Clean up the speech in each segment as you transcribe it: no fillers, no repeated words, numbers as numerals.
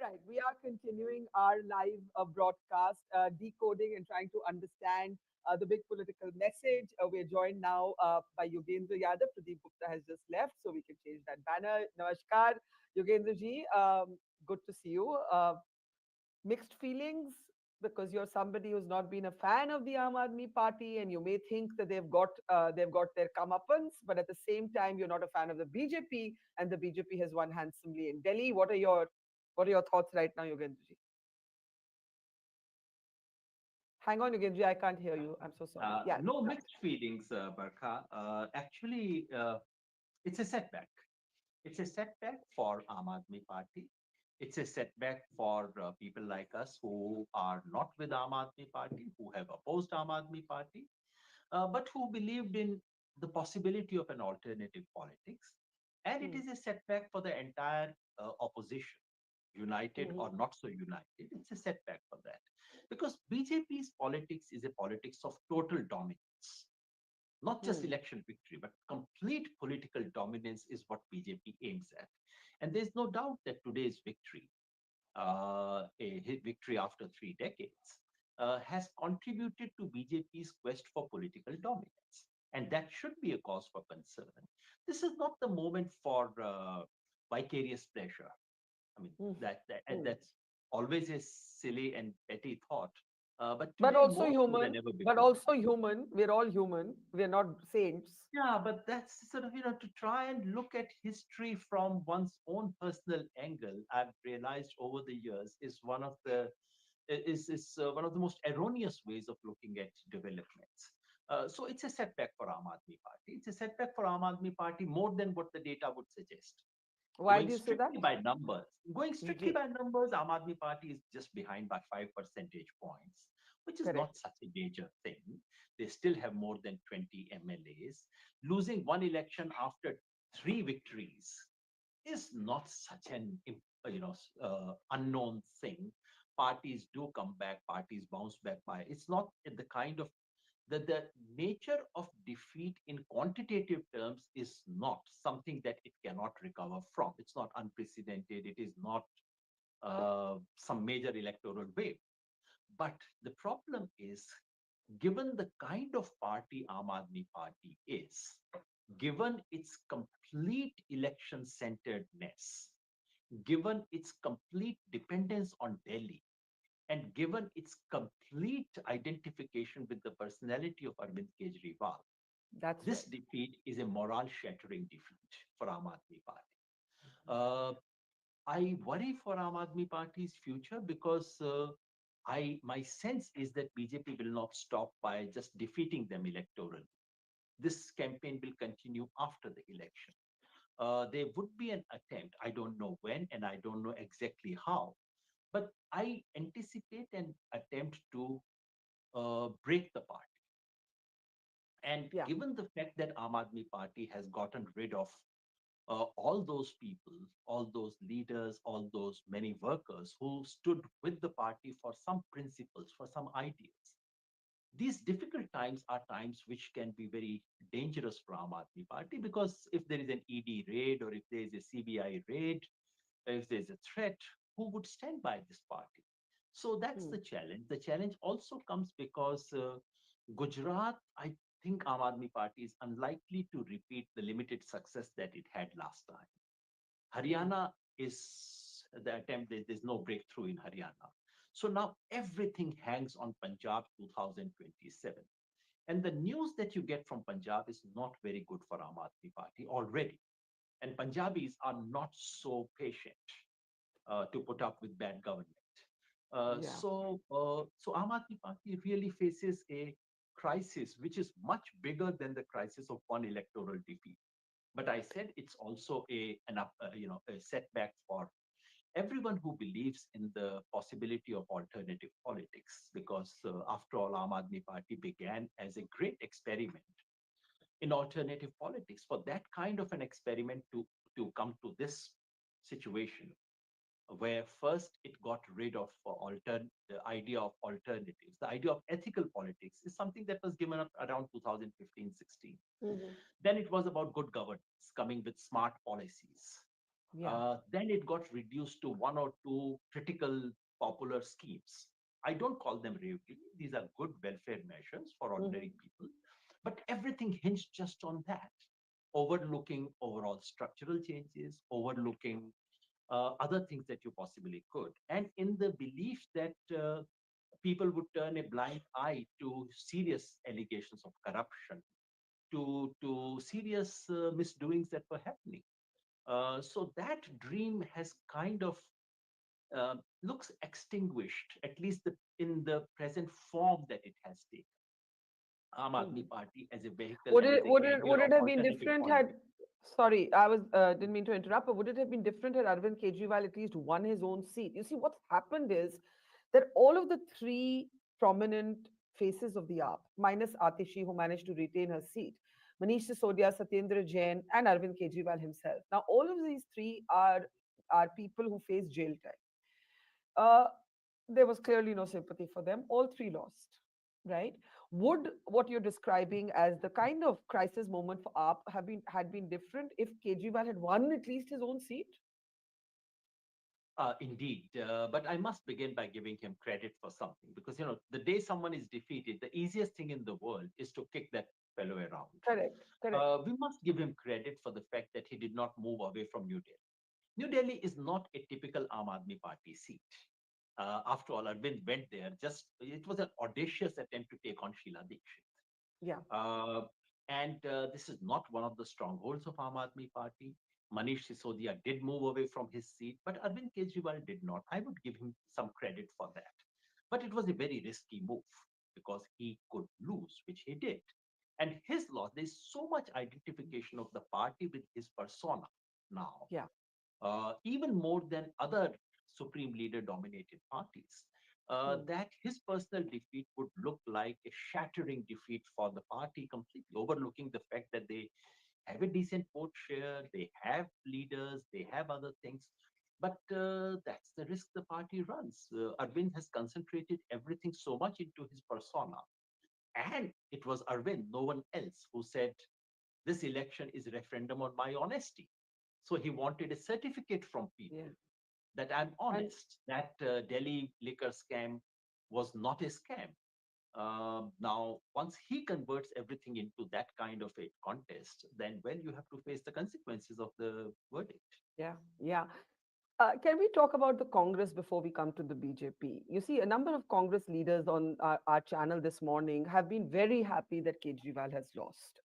right, we are continuing our live broadcast, decoding and trying to understand the big political message. We're joined now by Yogendra Yadav. Pradeep Gupta has just left, so we can change that banner. Namaskar, Yogendra ji. Good to see you. Mixed feelings because you're somebody who's not been a fan of the Aam Aadmi Party, and you may think that they've got their comeuppance, but at the same time you're not a fan of the BJP, and the BJP has won handsomely in Delhi. What are your thoughts right now, Yogendraji? Hang on, Yogendraji, I can't hear you. I'm so sorry. Yeah, No now. mixed feelings, Barkha. Actually, it's a setback. It's a setback for Aam Aadmi Party. It's a setback for people like us who are not with Aam Aadmi Party, who have opposed Aam Aadmi Party, but who believed in the possibility of an alternative politics. And it Hmm. is a setback for the entire opposition, united Hmm. or not so united. It's a setback for that. Because BJP's politics is a politics of total dominance, not just Hmm. election victory, but complete political dominance is what BJP aims at. And there's no doubt that today's victory, a victory after 3 decades, has contributed to BJP's quest for political dominance. And that should be a cause for concern. This is not the moment for vicarious pleasure. I mean, Hmm. and Hmm. that's always a silly and petty thought. But But today, also more so than human. ever But before. also human. We're all human. We're not saints. Yeah, but that's sort of, to try and look at history from one's own personal angle, I've realized over the years is one of the most erroneous ways of looking at developments. So it's a setback for Aam Aadmi Party. It's a setback for Aam Aadmi Party more than what the data would suggest. Why Going do you say that? strictly by numbers, Ye- Aam Aadmi Party is just behind by 5 percentage points, which is not Correct. such a major thing. They still have more than 20 MLAs. Losing one election after three victories is not such an unknown thing. Parties do come back, parties bounce back by. It's not the kind of the nature of defeat in quantitative terms is not something that it cannot recover from. It's not unprecedented. It is not some major electoral wave. But the problem is, given the kind of party Aam Aadmi Party is, given its complete election centeredness, given its complete dependence on Delhi, and given its complete identification with the personality of Arvind Kejriwal, That's this right. defeat is a morale shattering defeat for Aam Aadmi Party. Uh, I worry for Aam Aadmi Party's future because my sense is that BJP will not stop by just defeating them electorally. This campaign will continue after the election. There would be an attempt, I don't know when and I don't know exactly how, but I anticipate an attempt to break the party. And Yeah. given the fact that Aam Aadmi Party has gotten rid of all those people, all those leaders, all those many workers who stood with the party for some principles, for some ideas. These difficult times are times which can be very dangerous for Aam Aadmi Party because if there is an ED raid or if there is a CBI raid, if there's a threat, who would stand by this party? So that's Hmm. the challenge. The challenge also comes because Gujarat, I think Aam Aadmi Party is unlikely to repeat the limited success that it had last time. Hmm. Haryana is the attempt, there's no breakthrough in Haryana. So now everything hangs on Punjab 2027. And the news that you get from Punjab is not very good for Aam Aadmi Party already. And Punjabis are not so patient to put up with bad government. Yeah. So Aam Aadmi Party really faces a crisis which is much bigger than the crisis of one electoral defeat. But I said it's also a setback for everyone who believes in the possibility of alternative politics, because after all, Aam Aadmi Party began as a great experiment in alternative politics. For that kind of an experiment to come to this situation, where first it got rid of the idea of alternatives. The idea of ethical politics is something that was given up around 2015-16. Hmm. Then it was about good governance, coming with smart policies. Yeah. Then it got reduced to one or two critical popular schemes. I don't call them really. These are good welfare measures for Hmm. ordinary people, but everything hinged just on that, overlooking overall structural changes, overlooking other things that you possibly could, and in the belief that people would turn a blind eye to serious allegations of corruption, to serious misdoings that were happening. So that dream has kind of looks extinguished, at least in the present form that it has taken. Aam Aadmi Hmm. Party as a vehicle Would and as it a would it carrier would it of have been alternative different point of had view. sorry, I was didn't mean to interrupt, but would it have been different had Arvind Kejriwal at least won his own seat? You see, what's happened is that all of the three prominent faces of the AAP, minus Atishi, who managed to retain her seat, Manish Sisodia, Satyendra Jain, and Arvind Kejriwal himself. Now, all of these three are people who face jail time. Uh, there was clearly no sympathy for them. All three lost, right? Would what you're describing as the kind of crisis moment for AAP have been had been different if Kejriwal had won at least his own seat? Indeed, but I must begin by giving him credit for something because the day someone is defeated, the easiest thing in the world is to kick that fellow around. Correct, correct. We must give him credit for the fact that he did not move away from New Delhi. New Delhi is not a typical Aam Aadmi Party seat. After all, Arvind went there. Just it was an audacious attempt to take on Sheila Dikshit. Yeah. Uh, and this is not one of the strongholds of Aam Aadmi Party. Manish Sisodia did move away from his seat, but Arvind Kejriwal did not. I would give him some credit for that. But it was a very risky move because he could lose, which he did. And his loss, there's so much identification of the party with his persona now, Yeah. even more than other supreme leader dominated parties, Hmm. that his personal defeat would look like a shattering defeat for the party, completely overlooking the fact that they have a decent vote share, they have leaders, they have other things. But that's the risk the party runs. Arvind has concentrated everything so much into his persona. And it was Arvind, no one else, who said, this election is a referendum on my honesty. So he wanted a certificate from Yeah. people that I'm And honest, that Delhi liquor scam was not a scam. Now, once he converts everything into that kind of a contest, then, well, you have to face the consequences of the verdict. yeah, yeah. Can we talk about the Congress before we come to the BJP? You see, a number of Congress leaders on our channel this morning have been very happy that Kejriwal has lost.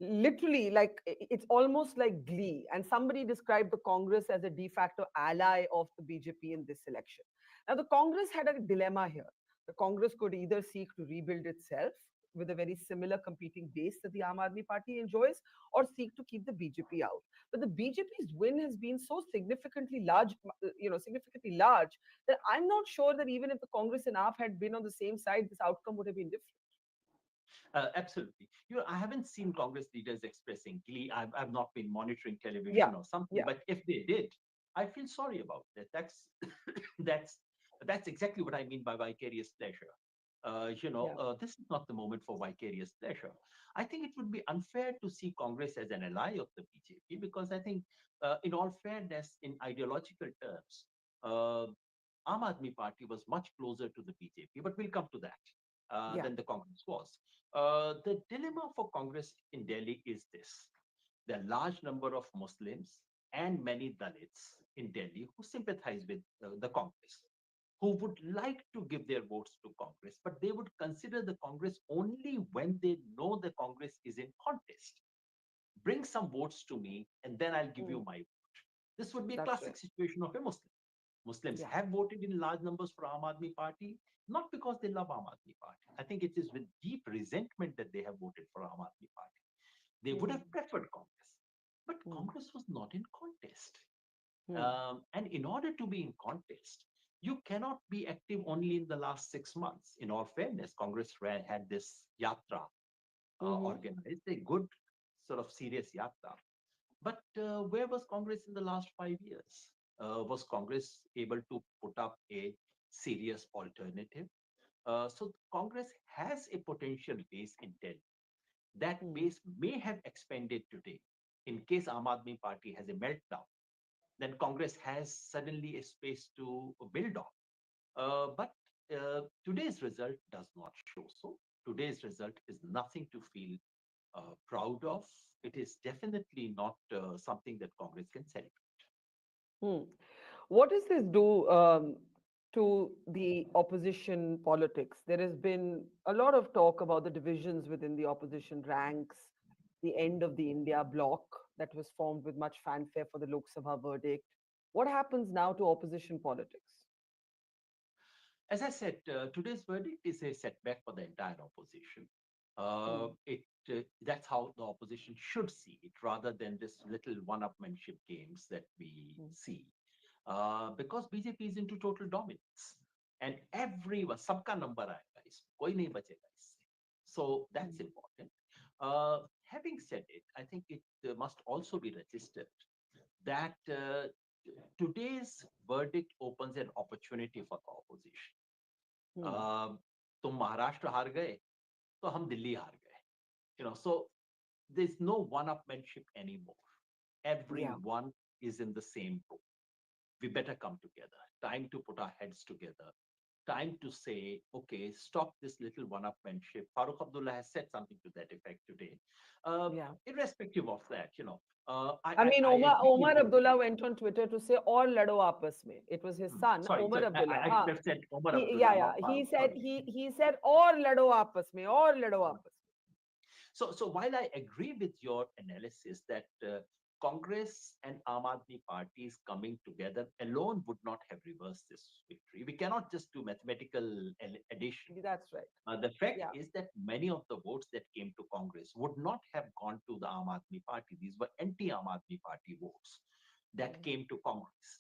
Literally, like it's almost like glee. And somebody described the Congress as a de facto ally of the BJP in this election. Now, the Congress had a dilemma here. The Congress could either seek to rebuild itself with a very similar competing base that the Aam Aadmi Party enjoys, or seek to keep the BJP out. But the BJP's win has been so significantly large that I'm not sure that even if the Congress and AAP had been on the same side, this outcome would have been different. Absolutely. I haven't seen Congress leaders expressing glee. I've not been monitoring Yeah, television or something, yeah, but if they did, I feel sorry about that. That's that's exactly what I mean by vicarious pleasure. yeah. This is not the moment for vicarious pleasure. I think it would be unfair to see Congress as an ally of the BJP because I think, in all fairness, in ideological terms, uh, Aam Aadmi Party was much closer to the BJP, but we'll come to that, Yeah. than the Congress was. The dilemma for Congress in Delhi is this. There are a large number of Muslims and many Dalits in Delhi who sympathize with the Congress, who would like to give their votes to Congress, but they would consider the Congress only when they know the Congress is in contest. Bring some votes to me, and then I'll give you Mm, my vote. This would be a that's right. classic situation of a Muslim. Muslims Yeah. have voted in large numbers for Aam Aadmi Party, not because they love Aam Aadmi Party. I think it is with deep resentment that they have voted for Aam Aadmi Party. They would Mm, have preferred Congress, but mm, Congress was not in contest. mm, And in order to be in contest, you cannot be active only in the last 6 months. In all fairness, Congress had this yatra mm-hmm. organized, a good sort of serious yatra. But where was Congress in the last 5 years? Was Congress able to put up a serious alternative? So Congress has a potential base in Delhi. That Mm, base may have expanded today in case Aam Aadmi Party has a meltdown. then Congress has suddenly a space to build on. But today's result does not show so. Today's result is nothing to feel proud of. It is definitely not something that Congress can celebrate. Hmm. What does this do to the opposition politics? There has been a lot of talk about the divisions within the opposition ranks, the end of the India bloc that was formed with much fanfare for the Lok Sabha verdict. What happens now to opposition politics? As I said, today's verdict is a setback for the entire opposition. Hmm. That's how the opposition should see it, rather than this little one-upmanship games that we Hmm. see. Because BJP is into total dominance, and everyone, सबका number आएगा इसमें, कोई नहीं बचेगा इससे. So that's Hmm. important. Having said it, I think it must also be registered that today's verdict opens an opportunity for the opposition. Hmm. uh, तुम महाराष्ट्र हार गए तो हम दिल्ली हार गए. So there's no one-upmanship anymore. Yeah. Everyone is in the same boat. We better come together. Time to put our heads together. Time to say, okay, stop this little one-upmanship. Farooq Abdullah has said something to that effect today. Uh, Yeah. Irrespective of that, I mean, I Omar, agree with Omar you. Abdullah went on Twitter to say, "All lado aapas mein." It was his son, Sorry, Omar sorry. Abdullah. I Huh? should have said Omar Yeah, Abdullah, yeah. not He Farooq. said Sorry. he said, "All lado aapas mein, all lado aapas So while I agree with your analysis that Congress and Aam Aadmi parties coming together alone would not have reversed this victory. We cannot just do mathematical addition. mein." That's right. The fact Yeah. is that many of the votes that came to Congress would not have gone to the Aam Aadmi party. These were anti-Aam Aadmi party votes that Hmm. came to Congress.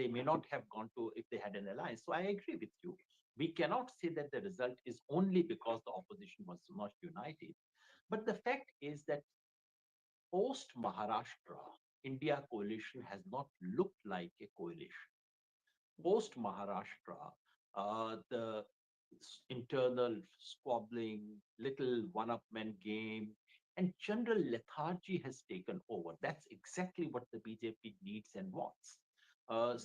They may not have gone to if they had an alliance. So I agree with you. We cannot say that the result is only because the opposition was not united. But the fact is that post Maharashtra, India coalition has not looked like a coalition. Post Maharashtra, the internal squabbling, little one upman game, and general lethargy has taken over. That's exactly what the BJP needs and wants.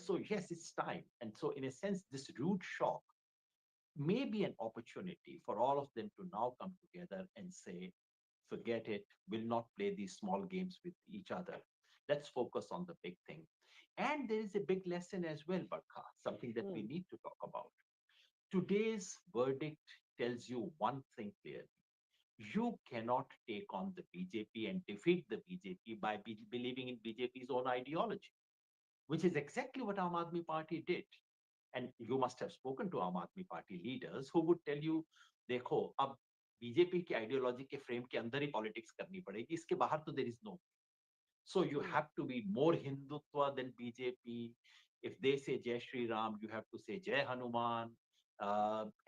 So, yes, it's time. And so, in a sense, this rude shock may be an opportunity for all of them to now come together and say, forget it, we'll not play these small games with each other. Let's focus on the big thing. And there is a big lesson as well, Barkha, something that we Hmm. need to talk about. Today's verdict tells you one thing clearly. You cannot take on the BJP and defeat the BJP by believing in BJP's own ideology, which is exactly what Aam Aadmi Party did. And you must have spoken to Aam Aadmi Party leaders who would tell you, देखो अब BJP की ideology के frame के अंदर ही politics करनी पड़ेगी, इसके बाहर तो there is no. So you Hmm. have to be more Hindutva than BJP. If they say Jai Shri Ram, you have to say Jai Hanuman.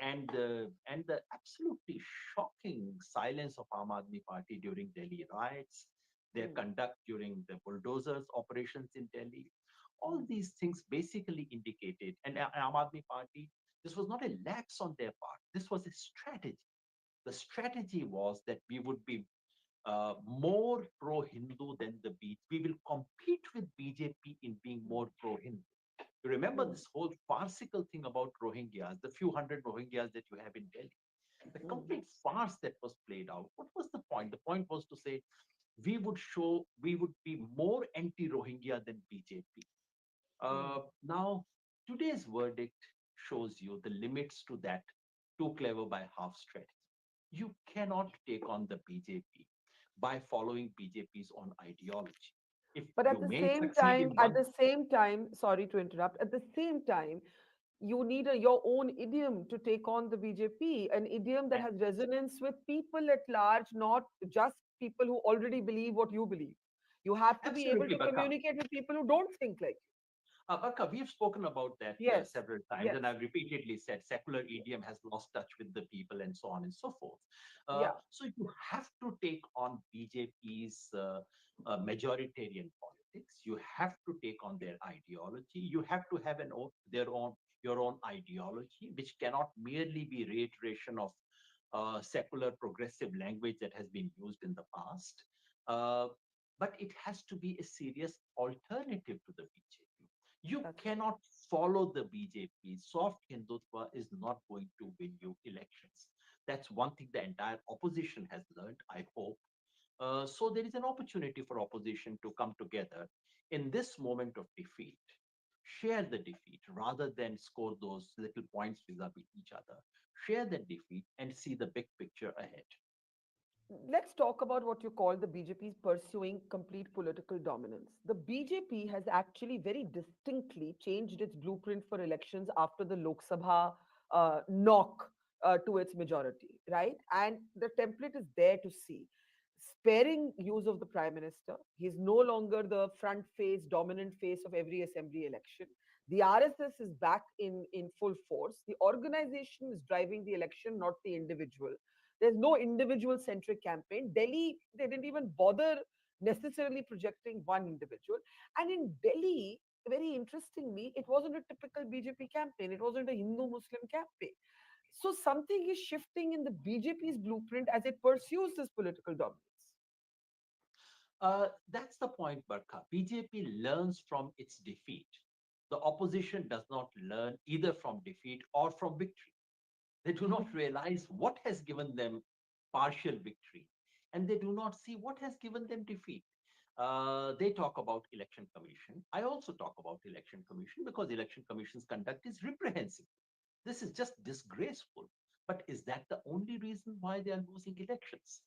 And the absolutely shocking silence of Aam Aadmi Party during Delhi riots, their Hmm. conduct during the bulldozers operations in Delhi, all Hmm. these things basically indicated, and Aam Aadmi Party, this was not a lapse on their part. This was a strategy. The strategy was that we would be more pro-Hindu than the BJP. We will compete with BJP in being more pro-Hindu. You remember Hmm. this whole farcical thing about Rohingyas, the few hundred Rohingyas that you have in Delhi, the Hmm. complete farce that was played out. What was the point? The point was to say we would be more anti-Rohingya than BJP. Hmm. Now, today's verdict shows you the limits to that too clever by half strategy. You cannot take on the BJP by following BJP's own ideology. If But you may succeed in at one, the same time, sorry to interrupt, at the same time, you need your own idiom to take on the BJP, an idiom that and has resonance with people at large, not just people who already believe what you believe. You have to be able absolutely, to Barkha. communicate with people who don't think like Barkha, we've spoken about that you. Yes, several times, yes, and I've repeatedly said secular idiom has lost touch with the people and so on and so forth. yeah. So you have to take on BJP's majoritarian politics. You have to take on their ideology. You have to have their own your own ideology, which cannot merely be reiteration of secular progressive language that has been used in the past. Uh, but it has to be a serious alternative to the BJP. You That's true. cannot follow the BJP. Soft Hindutva is not going to win you elections. That's one thing the entire opposition has learned, I hope. So there is an opportunity for opposition to come together in this moment of defeat, share the defeat rather than score those little points vis-a-vis each other. Share the defeat and see the big picture ahead. Let's talk about what you call the BJP's pursuing complete political dominance. The BJP has actually very distinctly changed its blueprint for elections after the Lok Sabha knock to its majority, right? And the template is there to see. Sparing use of the prime minister. He's no longer the front face, dominant face of every assembly election. The RSS is back in full force. The organization is driving the election, not the individual. There's no individual centric campaign. Delhi, they didn't even bother necessarily projecting one individual. And in Delhi, very interestingly, it wasn't a typical BJP campaign. It wasn't a Hindu Muslim campaign. So something is shifting in the BJP's blueprint as it pursues this political dominance. That's the point, Barkha. BJP learns from its defeat. The opposition does not learn either from defeat or from victory. They do not realize what has given them partial victory, and they do not see what has given them defeat. They talk about election commission. I also talk about election commission because election commission's conduct is reprehensible. This is just disgraceful. But is that the only reason why they are losing elections?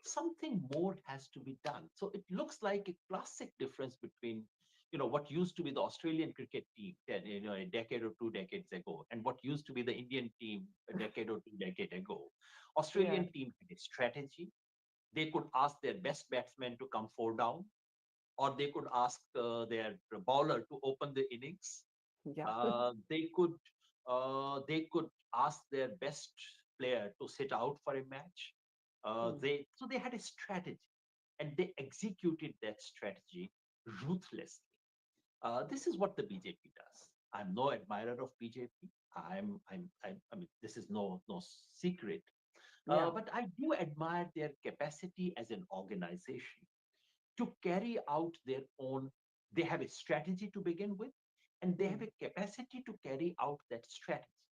Something more has to be done. So it looks like a classic difference between what used to be the Australian cricket team a decade or 2 decades ago, and what used to be the Indian team a decade or 2 decades ago. Yeah, Australian team had a strategy. They could ask their best batsmen to come four down, or they could ask their bowler to open the innings. yeah. They could ask their best player to sit out for a match. Hmm. They had a strategy, and they executed that strategy ruthlessly. This is what the BJP does. I'm no admirer of BJP. I mean, this is no secret. Yeah. But I do admire their capacity as an organization to carry out their own. They have a strategy to begin with, and they have Hmm. a capacity to carry out that strategy,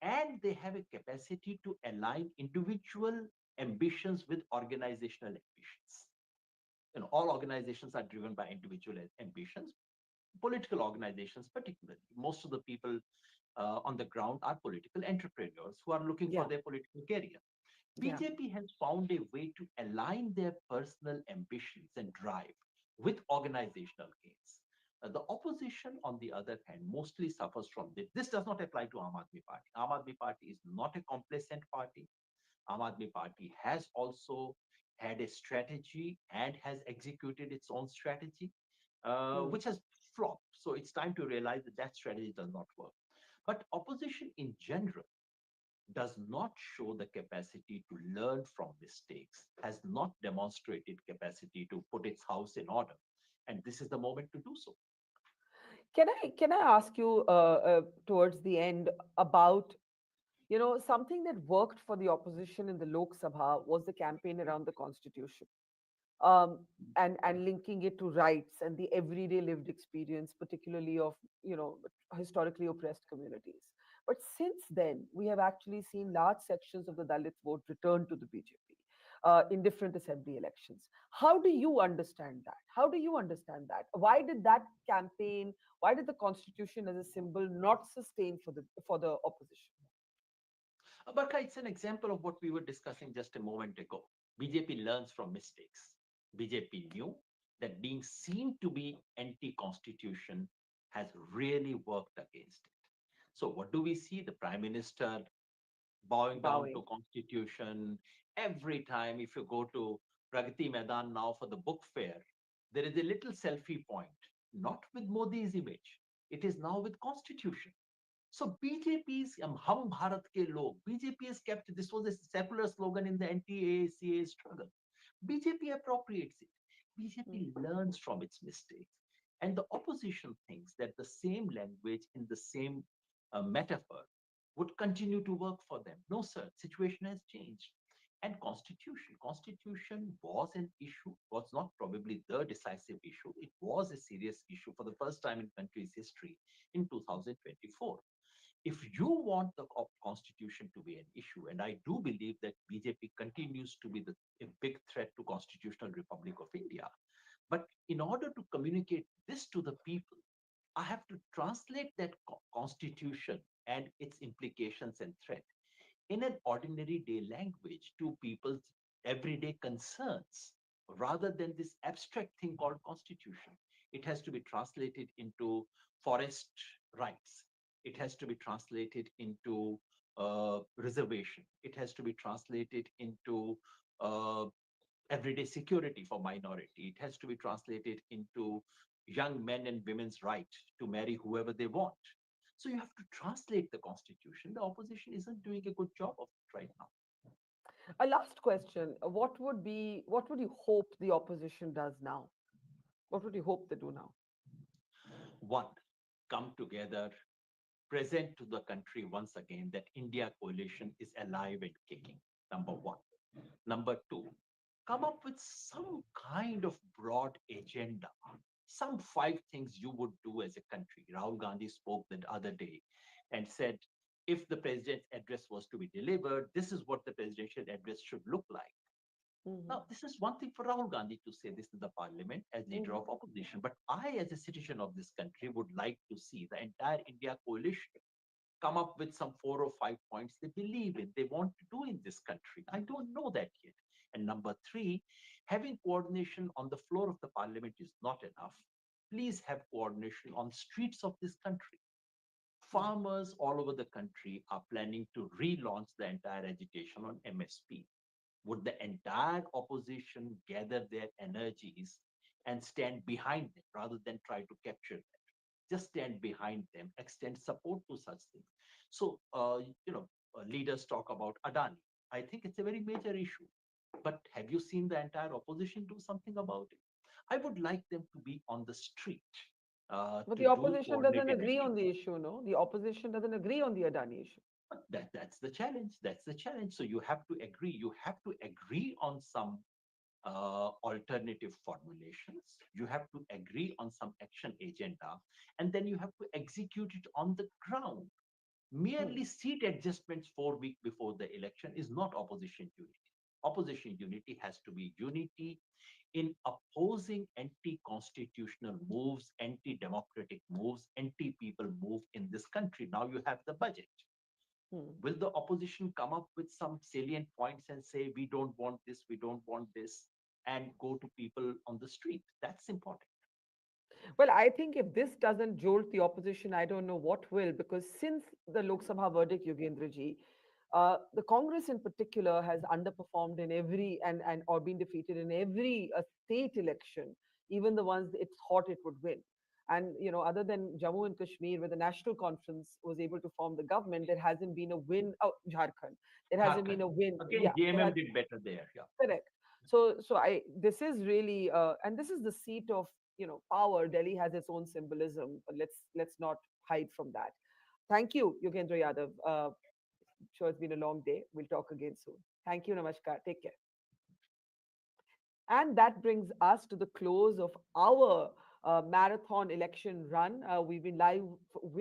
and they have a capacity to align individual ambitions with organizational ambitions. All organizations are driven by individual ambitions. Political organizations particularly, most of the people on the ground are political entrepreneurs who are looking for Yeah. their political career. Yeah. BJP has found a way to align their personal ambitions and drive with organizational gains. The opposition, on the other hand, mostly suffers from this. This does not apply to Aam Aadmi Party. Aam Aadmi Party is not a complacent party. Aam Aadmi Party has also had a strategy and has executed its own strategy, Hmm. which has flopped. So it's time to realize that that strategy does not work. But opposition in general does not show the capacity to learn from mistakes, has not demonstrated capacity to put its house in order. And this is the moment to do so. Can I ask you towards the end about something that worked for the opposition in the Lok Sabha was the campaign around the constitution, um, and linking it to rights and the everyday lived experience, particularly of historically oppressed communities. But since then, we have actually seen large sections of the Dalit vote return to the BJP in different assembly elections. How do you understand that? How do you understand that? Why did that campaign? Why did the constitution as a symbol not sustain for the opposition? Barkha, it's an example of what we were discussing just a moment ago. BJP learns from mistakes. BJP knew that being seen to be anti-constitution has really worked against it. So what do we see? The prime minister bowing down to Bowing. constitution. Every time if you go to Pragati Maidan now for the book fair, there is a little selfie point, not with Modi's image. It is now with constitution. So BJP's Hum Bharat ke log, BJP has kept, this was a secular slogan in the anti-AACA struggle. BJP appropriates it. Mm, BJP learns from its mistakes. And the opposition thinks that the same language in the same metaphor would continue to work for them. No, sir, situation has changed. And constitution was an issue, was not probably the decisive issue. It was a serious issue for the first time in country's history in 2024. If you want the constitution to be an issue, and I do believe that BJP continues to be a big threat to constitutional republic of India, but in order to communicate this to the people, I have to translate that constitution and its implications and threat in an ordinary day language to people's everyday concerns rather than this abstract thing called constitution. It has to be translated into forest rights. It has to be translated into reservation. It has to be translated into uh, everyday security for minority. It has to be translated into young men and women's right to marry whoever they want. So you have to translate the constitution. The opposition isn't doing a good job of it right now. A last question. What would you hope the opposition does now? What would you hope they do now? One, come together, present to the country once again that India coalition is alive and kicking. Number one. Number two, come up with some kind of broad agenda, some five things you would do as a country. Rahul Gandhi spoke the other day and said, if the president's address was to be delivered, this is what the presidential address should look like. Hmm. Now, this is one thing for Rahul Gandhi to say this in the parliament as leader Hmm. of opposition. But I, as a citizen of this country, would like to see the entire India coalition come up with some 4 or 5 points they believe in, they want to do in this country. I don't know that yet. And number three, having coordination on the floor of the parliament is not enough. Please have coordination on streets of this country. Farmers all over the country are planning to relaunch the entire agitation on MSP. Would the entire opposition gather their energies and stand behind them rather than try to capture them? Just stand behind them, extend support to such things. So, leaders talk about Adani. I think it's a very major issue. But have you seen the entire opposition do something about it? I would like them to be on the street But to the do opposition doesn't coordinated agree on action. the issue, no? The opposition doesn't agree on the Adani issue. But that's the challenge. That's the challenge. So you have to agree. You have to agree on some alternative formulations. You have to agree on some action agenda, and then you have to execute it on the ground. Hmm. Merely seat adjustments 4 weeks before the election is not opposition unity. Opposition unity has to be unity in opposing anti-constitutional moves, anti-democratic moves, anti-people move in this country. Now you have the budget. Hmm. Will the opposition come up with some salient points and say, we don't want this, we don't want this, and go to people on the street? That's important. Well, I think if this doesn't jolt the opposition, I don't know what will, because since the Lok Sabha verdict, Yogendra ji, the Congress in particular has underperformed in every and or been defeated in every state election, even the ones it thought it would win. And other than Jammu and Kashmir, where the National Conference was able to form the government, there hasn't been a win. Oh, Jharkhand, there hasn't been Jharkhand. a win. Again, Yeah, there JMM has. did better there. Yeah. Correct. So I this is really and this is the seat of power. Delhi has its own symbolism, but let's not hide from that. Thank you, Yogendra Yadav. Sure, it's been a long day. We'll talk again soon. Thank you, Namaskar. Take care. And that brings us to the close of our marathon election run. We've been live with